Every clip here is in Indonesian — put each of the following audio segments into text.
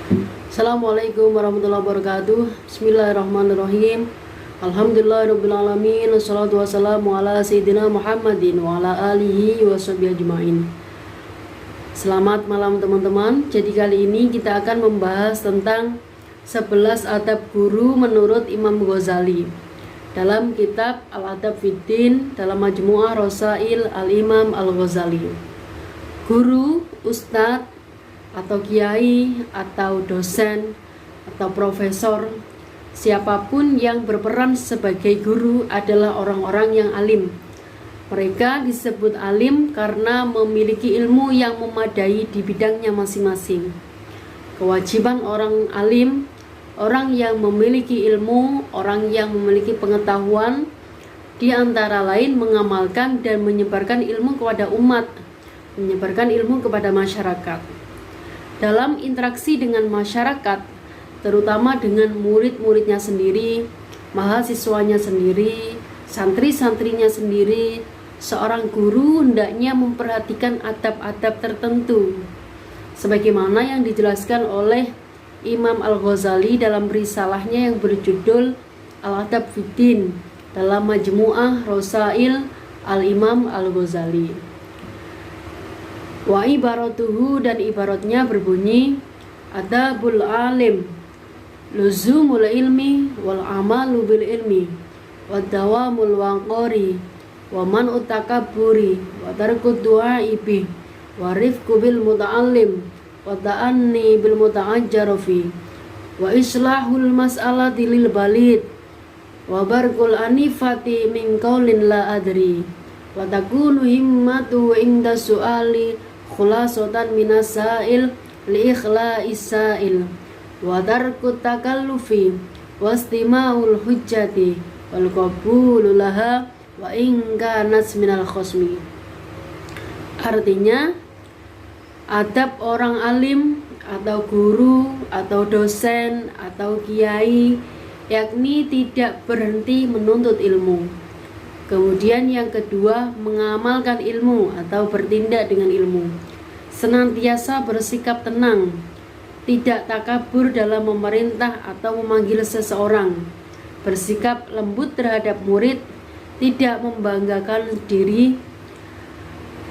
Assalamualaikum warahmatullahi wabarakatuh. Bismillahirrahmanirrahim. Alhamdulillahirrabbilalamin. Wassalatu wassalamu ala sayyidina Muhammadin wa ala alihi wa sahbihi ajma'in. Selamat malam teman-teman. Jadi kali ini kita akan membahas tentang 11 adab guru menurut Imam Ghazali dalam kitab Al-Adab Fiddin dalam Majmu'ah Rasail Al-Imam Al-Ghazali. Guru, ustadz, atau kiai, atau dosen, atau profesor, siapapun yang berperan sebagai guru adalah orang-orang yang alim. Mereka disebut alim karena memiliki ilmu yang memadai di bidangnya masing-masing. Kewajiban orang alim, orang yang memiliki ilmu, orang yang memiliki pengetahuan, di antara lain mengamalkan dan menyebarkan ilmu kepada umat, menyebarkan ilmu kepada masyarakat. Dalam interaksi dengan masyarakat, terutama dengan murid-muridnya sendiri, mahasiswanya sendiri, santri-santrinya sendiri, seorang guru hendaknya memperhatikan adab-adab tertentu sebagaimana yang dijelaskan oleh Imam Al-Ghazali dalam risalahnya yang berjudul Al-Adab Fiddin dalam Majmu'ah Rasail Al-Imam Al-Ghazali. Wa ibaratuhu, dan ibaratnya berbunyi, adabul alim luzumul ilmi wal amalu bil ilmi wa dawamul waqari wa man utakabburi wa tarkud du'ai bi wa rifqu bil muta'allim wa ta'anni bil muta'ajjarofi wa islahul mas'alati lil balid wa barkul anifati min qaulin la adri wa takunu himmatu inda su'ali khulasotan minasail li ikhla'is sa'il wa tarkut takallufi wastima'ul hujjati wal qabulu laha wa in kanat minal khosmi. Artinya, adab orang alim atau guru atau dosen atau kiai yakni tidak berhenti menuntut ilmu. Kemudian yang kedua, mengamalkan ilmu atau bertindak dengan ilmu. Senantiasa bersikap tenang, tidak takabur dalam memerintah atau memanggil seseorang. Bersikap lembut terhadap murid, tidak membanggakan diri.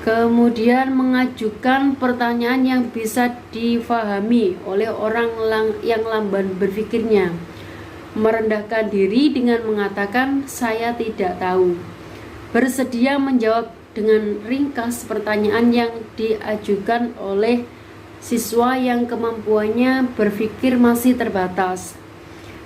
Kemudian mengajukan pertanyaan yang bisa difahami oleh orang yang lamban berpikirnya. Merendahkan diri dengan mengatakan saya tidak tahu. Bersedia menjawab dengan ringkas pertanyaan yang diajukan oleh siswa yang kemampuannya berpikir masih terbatas.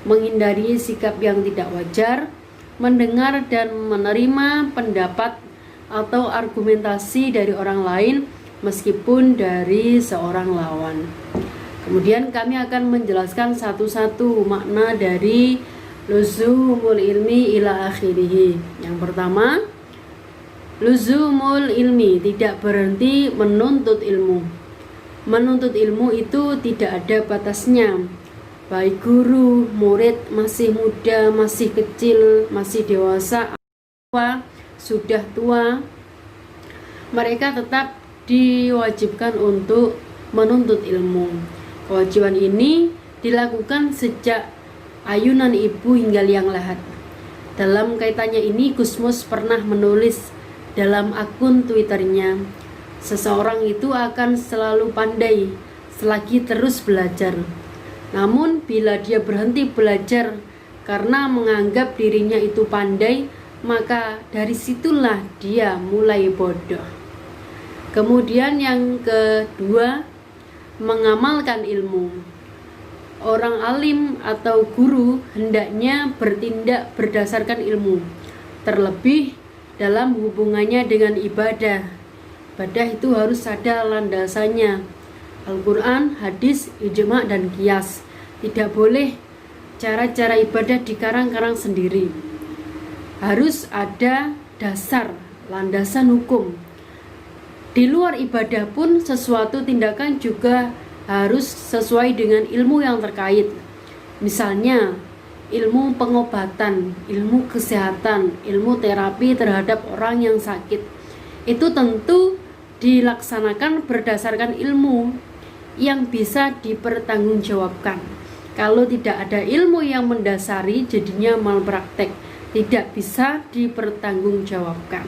Menghindari sikap yang tidak wajar, mendengar dan menerima pendapat atau argumentasi dari orang lain meskipun dari seorang lawan. Kemudian kami akan menjelaskan satu-satu makna dari luzumul ilmi ila akhirih. Yang pertama, luzumul ilmi, tidak berhenti menuntut ilmu. Menuntut ilmu itu tidak ada batasnya. Baik guru, murid, masih muda, masih kecil, masih dewasa, sudah tua, mereka tetap diwajibkan untuk menuntut ilmu. Kewajiban ini dilakukan sejak ayunan ibu hingga liang lahat. Dalam kaitannya ini, Gusmus pernah menulis dalam akun Twitternya, seseorang itu akan selalu pandai selagi terus belajar. Namun bila dia berhenti belajar karena menganggap dirinya itu pandai, maka dari situlah dia mulai bodoh. Kemudian yang kedua, mengamalkan ilmu. Orang alim atau guru hendaknya bertindak berdasarkan ilmu, terlebih dalam hubungannya dengan ibadah. Ibadah itu harus ada landasannya, Al-Quran, hadis, ijma' dan qiyas. Tidak boleh cara-cara ibadah dikarang-karang sendiri. Harus ada dasar, landasan hukum. Di luar ibadah pun sesuatu tindakan juga harus sesuai dengan ilmu yang terkait. Misalnya ilmu pengobatan, ilmu kesehatan, ilmu terapi terhadap orang yang sakit. Itu tentu dilaksanakan berdasarkan ilmu yang bisa dipertanggungjawabkan. Kalau tidak ada ilmu yang mendasari, jadinya malpraktek, tidak bisa dipertanggungjawabkan.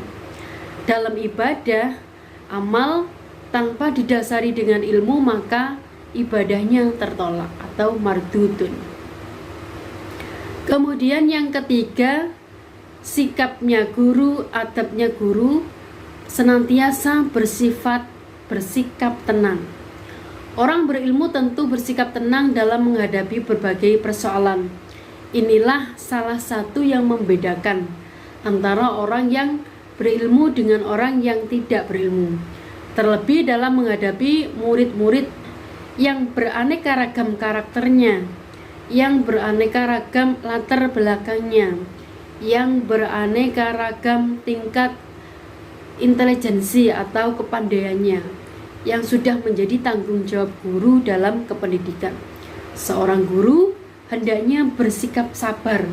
Dalam ibadah, amal tanpa didasari dengan ilmu, maka ibadahnya tertolak atau mardudun. Kemudian yang ketiga, sikapnya guru, adabnya guru senantiasa bersikap tenang. Orang berilmu tentu bersikap tenang dalam menghadapi berbagai persoalan. Inilah salah satu yang membedakan antara orang yang berilmu dengan orang yang tidak berilmu. Terlebih dalam menghadapi murid-murid yang beraneka ragam karakternya, yang beraneka ragam latar belakangnya, yang beraneka ragam tingkat intelijensi atau kepandaiannya, yang sudah menjadi tanggung jawab guru dalam kependidikan. Seorang guru hendaknya bersikap sabar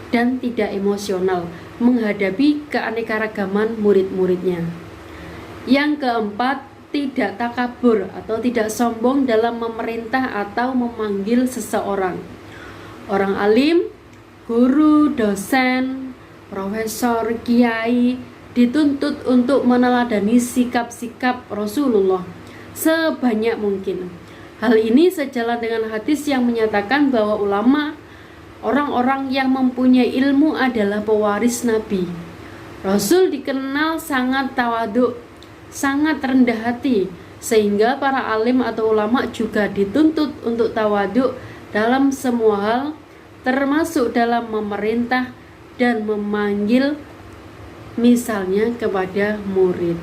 dan tidak emosional menghadapi keanekaragaman murid-muridnya. Yang keempat, tidak takabur atau tidak sombong dalam memerintah atau memanggil seseorang. Orang alim, guru, dosen, profesor, kiai dituntut untuk meneladani sikap-sikap Rasulullah sebanyak mungkin. Hal ini sejalan dengan hadis yang menyatakan bahwa ulama, orang-orang yang mempunyai ilmu, adalah pewaris Nabi. Rasul dikenal sangat tawadhu, sangat rendah hati, sehingga para alim atau ulama juga dituntut untuk tawadhu dalam semua hal, termasuk dalam memerintah dan memanggil, misalnya kepada murid.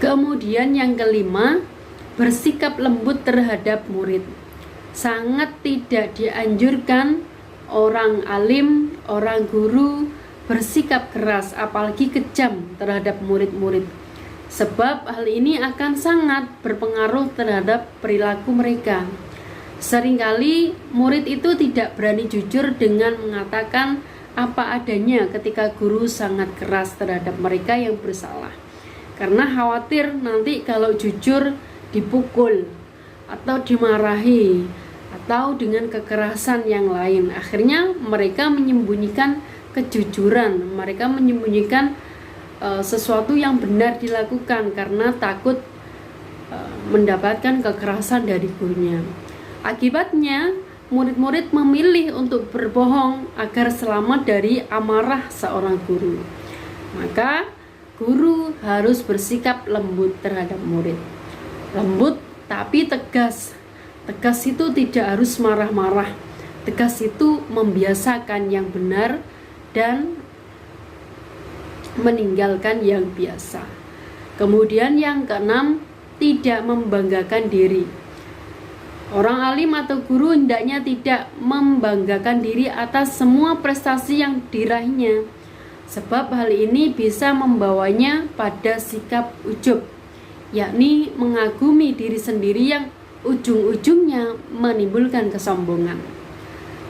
Kemudian yang kelima, bersikap lembut terhadap murid. Sangat tidak dianjurkan orang alim, orang guru bersikap keras, apalagi kejam terhadap murid-murid. Sebab hal ini akan sangat berpengaruh terhadap perilaku mereka. Seringkali murid itu tidak berani jujur dengan mengatakan apa adanya ketika guru sangat keras terhadap mereka yang bersalah, karena khawatir nanti kalau jujur dipukul atau dimarahi atau dengan kekerasan yang lain. Akhirnya mereka menyembunyikan kejujuran, mereka menyembunyikan sesuatu yang benar dilakukan karena takut mendapatkan kekerasan dari gurunya. Akibatnya murid-murid memilih untuk berbohong agar selamat dari amarah seorang guru. Maka guru harus bersikap lembut terhadap murid. Lembut tapi tegas. Tegas itu tidak harus marah-marah. Tegas itu membiasakan yang benar dan meninggalkan yang biasa. Kemudian yang keenam, tidak membanggakan diri. Orang alim atau guru hendaknya tidak membanggakan diri atas semua prestasi yang diraihnya, sebab hal ini bisa membawanya pada sikap ujub, yakni mengagumi diri sendiri yang ujung-ujungnya menimbulkan kesombongan.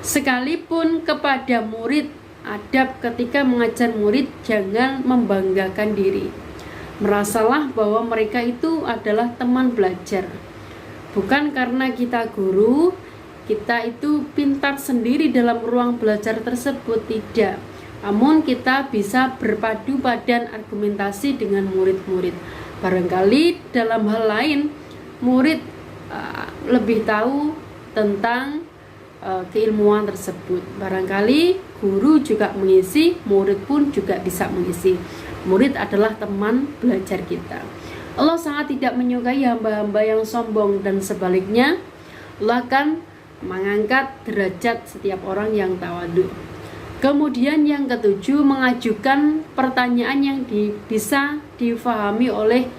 Sekalipun kepada murid, adab ketika mengajar murid jangan membanggakan diri. Merasalah bahwa mereka itu adalah teman belajar. Bukan karena kita guru, kita itu pintar sendiri dalam ruang belajar tersebut, tidak. Namun kita bisa berpadu padan argumentasi dengan murid-murid. Barangkali dalam hal lain, murid lebih tahu tentang keilmuan tersebut. Barangkali guru juga mengisi, murid pun juga bisa mengisi. Murid adalah teman belajar kita. Allah sangat tidak menyukai hamba-hamba yang sombong, dan sebaliknya Allah akan mengangkat derajat setiap orang yang tawadhu. Kemudian yang ketujuh, mengajukan pertanyaan yang bisa difahami oleh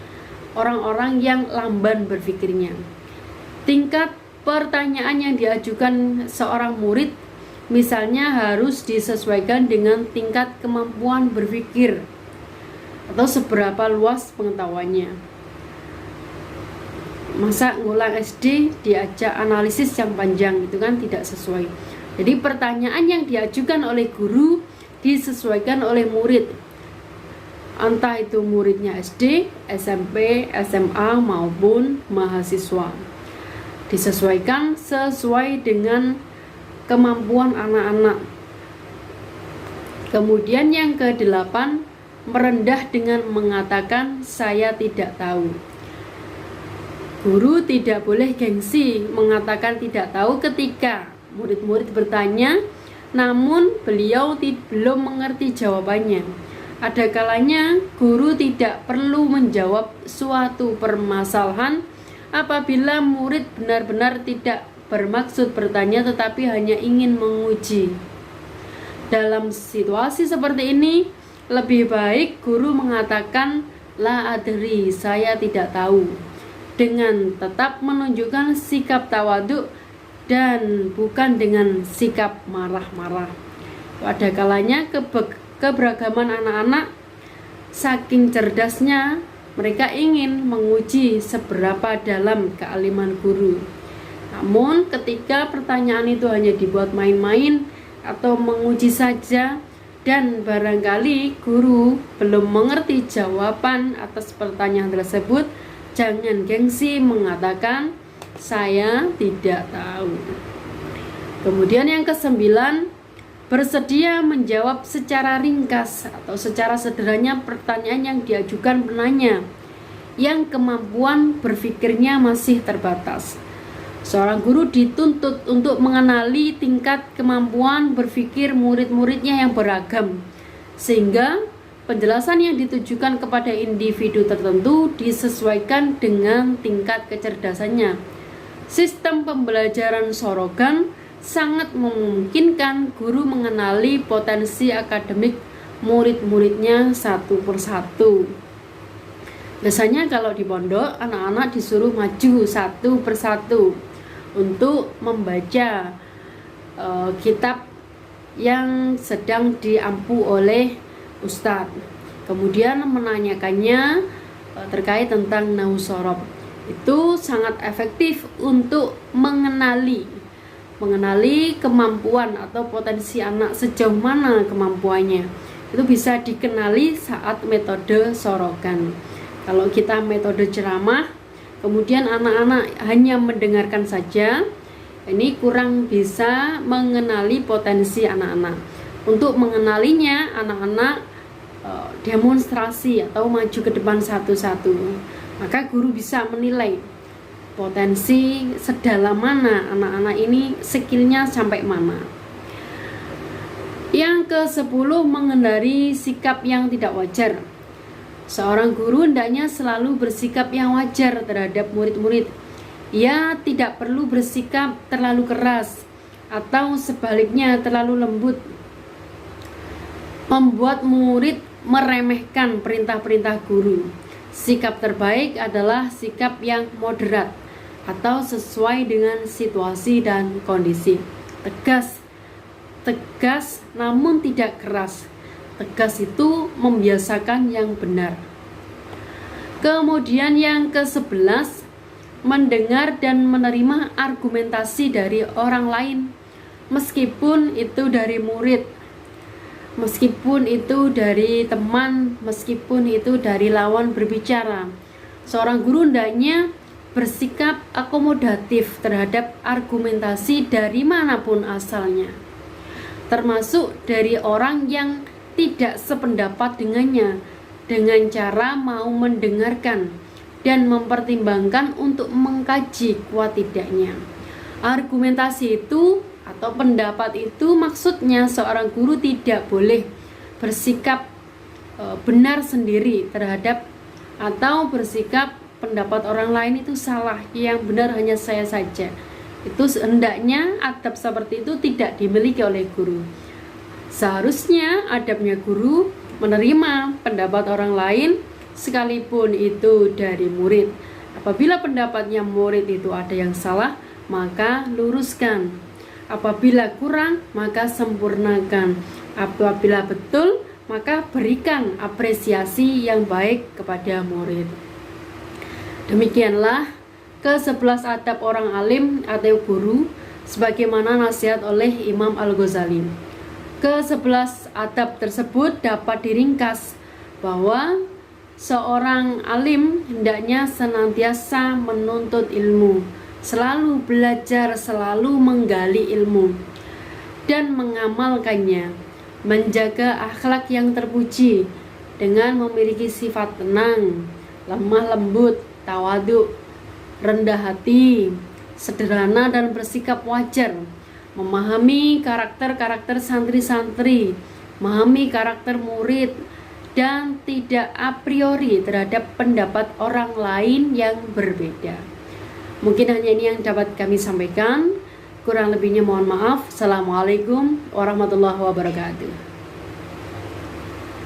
orang-orang yang lamban berpikirnya. Tingkat pertanyaan yang diajukan seorang murid misalnya harus disesuaikan dengan tingkat kemampuan berpikir atau seberapa luas pengetahuannya. Masa ngulang SD diajak analisis yang panjang, itu kan tidak sesuai. Jadi pertanyaan yang diajukan oleh guru disesuaikan oleh murid. entah itu muridnya SD, SMP, SMA maupun mahasiswa. Disesuaikan sesuai dengan kemampuan anak-anak. Kemudian yang ke-8, merendah dengan mengatakan saya tidak tahu. Guru tidak boleh gengsi mengatakan tidak tahu ketika murid-murid bertanya, namun beliau belum mengerti jawabannya. Ada kalanya guru tidak perlu menjawab suatu permasalahan apabila murid benar-benar tidak bermaksud bertanya tetapi hanya ingin menguji. Dalam situasi seperti ini, lebih baik guru mengatakan la adri, saya tidak tahu, dengan tetap menunjukkan sikap tawadhu dan bukan dengan sikap marah-marah. Pada kalanya keberagaman anak-anak saking cerdasnya mereka ingin menguji seberapa dalam kealiman guru. Namun ketika pertanyaan itu hanya dibuat main-main atau menguji saja dan barangkali guru belum mengerti jawaban atas pertanyaan tersebut, jangan gengsi mengatakan saya tidak tahu. Kemudian yang ke-9, bersedia menjawab secara ringkas atau secara sederhana pertanyaan yang diajukan penanya yang kemampuan berpikirnya masih terbatas. Seorang guru dituntut untuk mengenali tingkat kemampuan berpikir murid-muridnya yang beragam, sehingga penjelasan yang ditujukan kepada individu tertentu disesuaikan dengan tingkat kecerdasannya. Sistem pembelajaran sorogan sangat memungkinkan guru mengenali potensi akademik murid-muridnya satu persatu. Biasanya kalau di pondok, anak-anak disuruh maju satu persatu untuk membaca kitab yang sedang diampu oleh Ustadz. Kemudian menanyakannya terkait tentang nahwu shorof. Itu sangat efektif untuk mengenali kemampuan atau potensi anak, sejauh mana kemampuannya. Itu bisa dikenali saat metode sorogan. Kalau kita metode ceramah, kemudian anak-anak hanya mendengarkan saja, ini kurang bisa mengenali potensi anak-anak. Untuk mengenalinya, anak-anak demonstrasi atau maju ke depan satu-satu. Maka guru bisa menilai potensi sedalam mana anak-anak ini, skillnya sampai mana. Yang ke-10, menghindari sikap yang tidak wajar. Seorang guru hendaknya selalu bersikap yang wajar terhadap murid-murid. Ia tidak perlu bersikap terlalu keras atau sebaliknya terlalu lembut, membuat murid meremehkan perintah-perintah guru. Sikap terbaik adalah sikap yang moderat atau sesuai dengan situasi dan kondisi. Tegas namun tidak keras. Tegas itu membiasakan yang benar. Kemudian yang ke-11, mendengar dan menerima argumentasi dari orang lain, meskipun itu dari murid, meskipun itu dari teman, meskipun itu dari lawan berbicara. Seorang guru hendaknya bersikap akomodatif terhadap argumentasi dari manapun asalnya, termasuk dari orang yang tidak sependapat dengannya, dengan cara mau mendengarkan dan mempertimbangkan untuk mengkaji kuat tidaknya. Argumentasi itu atau pendapat itu maksudnya seorang guru tidak boleh bersikap benar sendiri terhadap atau bersikap pendapat orang lain itu salah, yang benar hanya saya saja. Itu hendaknya adab seperti itu tidak dimiliki oleh guru. Seharusnya adabnya guru menerima pendapat orang lain sekalipun itu dari murid. Apabila pendapatnya murid itu ada yang salah, maka luruskan. Apabila kurang, maka sempurnakan. Apabila betul, maka berikan apresiasi yang baik kepada murid. Demikianlah ke-11 adab orang alim atau guru sebagaimana nasihat oleh Imam Al-Ghazali. Ke-11 adab tersebut dapat diringkas bahwa seorang alim hendaknya senantiasa menuntut ilmu, selalu belajar, selalu menggali ilmu dan mengamalkannya, menjaga akhlak yang terpuji dengan memiliki sifat tenang, lemah lembut, tawadhu, rendah hati, sederhana dan bersikap wajar, memahami karakter-karakter santri-santri, memahami karakter murid, dan tidak a priori terhadap pendapat orang lain yang berbeda. Mungkin hanya ini yang dapat kami sampaikan. Kurang lebihnya mohon maaf. Assalamualaikum warahmatullahi wabarakatuh.